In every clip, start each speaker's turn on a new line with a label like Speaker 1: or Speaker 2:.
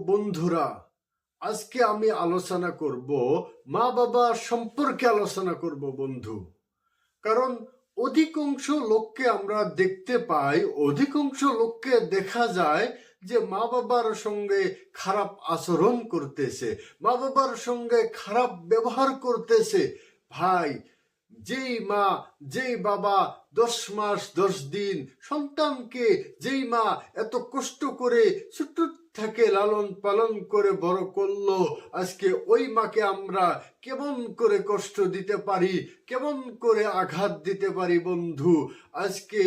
Speaker 1: বন্ধুরা, আজকে আমি আলোচনা করব মা বাবা সম্পর্কে আলোচনা করব বন্ধু। কারণ অধিকাংশ লোককে আমরা দেখতে পাই, অধিকাংশ লোককে দেখা যায় যে মা বাবার সঙ্গে খারাপ আচরণ করতেছে, মা বাবার সঙ্গে খারাপ ব্যবহার করতেছে। ভাই, যেই মা যেই বাবা 10 মাস 10 দিন সন্তানকে, যেই মা এত কষ্ট করে ছোট থেকে লালন পালন করে বড় করলো, আজকে ওই মাকে আমরা কেমন করে কষ্ট দিতে পারি, কেমন করে আঘাত দিতে পারি বন্ধু। আজকে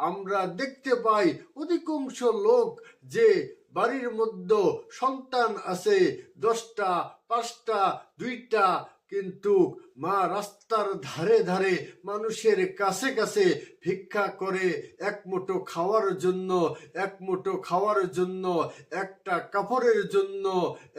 Speaker 1: আমরা দেখতে পাই অধিকাংশ লোক যে বাড়ির মধ্যে সন্তান আছে 10টা, 5টা, 2টা, কিন্তু মা রাস্তার ধারে ধারে মানুষের কাছে কাছে ভিক্ষা করে এক মুঠো খাওয়ার জন্য, এক মুঠো খাওয়ার জন্য, একটা কাপড়ের জন্য,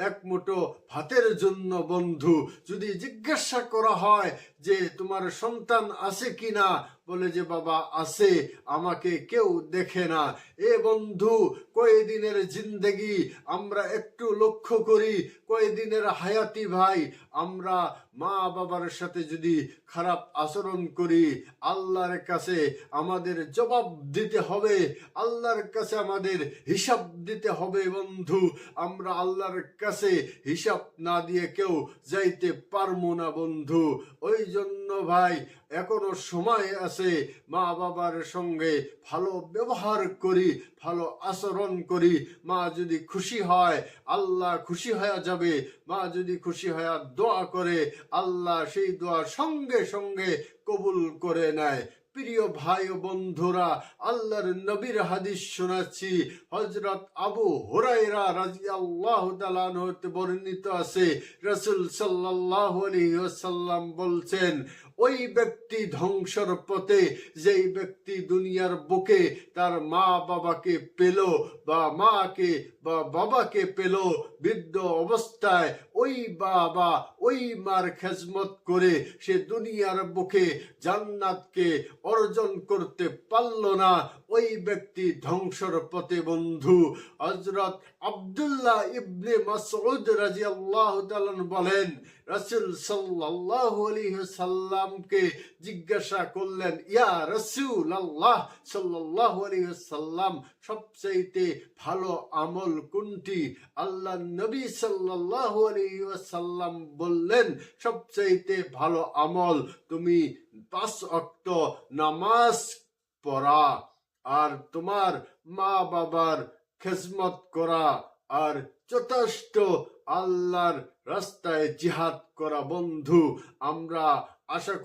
Speaker 1: এক মুঠো ভাতের জন্য বন্ধু। যদি জিজ্ঞাসা করা হয় যে তোমার সন্তান আছে কিনা, বলে যে বাবা আছে, আমাকে কেউ দেখে না। এ বন্ধু, কয়েকদিনের জিন্দেগি আমরা একটু লক্ষ্য করি, কয়েকদিনের হায়াতি ভাই। আমরা মা বাবার সাথে যদি খারাপ আচরণ করি, আল্লাহর কাছে আমাদের জবাব দিতে হবে, আল্লাহর কাছে আমাদের হিসাব দিতে হবে বন্ধু। আমরা আল্লাহর কাছে হিসাব না দিয়ে কেউ যাইতে পারবো না বন্ধু। ওই জন্য ভাই, এখনো সময় আছে, মা বাবার সঙ্গে ভালো ব্যবহার করি, ভালো আচরণ করি। মা যদি খুশি হয়, আল্লাহ খুশি হয়ে যাবে। মা যদি খুশি হয়ে দোয়া করে, আল্লাহ সেই দোয়া সঙ্গে সঙ্গে কবুল করে নেয়। প্রিয় ভাই ও বন্ধুরা, আল্লাহর নবীর হাদিস শোনাচ্ছি। হযরত আবু হুরায়রা রাদিয়াল্লাহু তাআলা আনহু হতে বর্ণিত আছে, রাসূল সাল্লাল্লাহু আলাইহি ওয়াসাল্লাম বলছেন, ওই ব্যক্তি ধ্বংসের পথে যেই ব্যক্তি দুনিয়ার বুকে তার মা বাবাকে পেল, বা মাকে বা বাবাকে পেল বৃদ্ধ অবস্থায়, ওই বাবা ওই মার খেজমত করে সে দুনিয়ার বুকে জান্নাতকে অর্জন করতে পারল না, ওই ব্যক্তি ধ্বংসের পথে বন্ধু। হযরত আব্দুল্লাহ ইবনে মাসউদ রাদিয়াল্লাহু তাআলা বলেন, রাসূল সাল্লাল্লাহু আলাইহি ওয়াসাল্লামকে জিজ্ঞাসা করলেন, ইয়া রাসূলুল্লাহ সাল্লাল্লাহু আলাইহি ওয়াসাল্লাম, সবচেয়ে ভালো আমল কোনটি? আল্লাহ নবী সাল্লাল্লাহু আলাইহি ওয়াসাল্লাম বললেন, সবচেয়ে ভালো আমল তুমি 5 ওয়াক্ত নামাজ পড়া, আর তোমার মা বাবার খেজমত করা, আর যথেষ্ট আল্লাহর রাস্তায় জিহাদ করা বন্ধু। আমরা আশা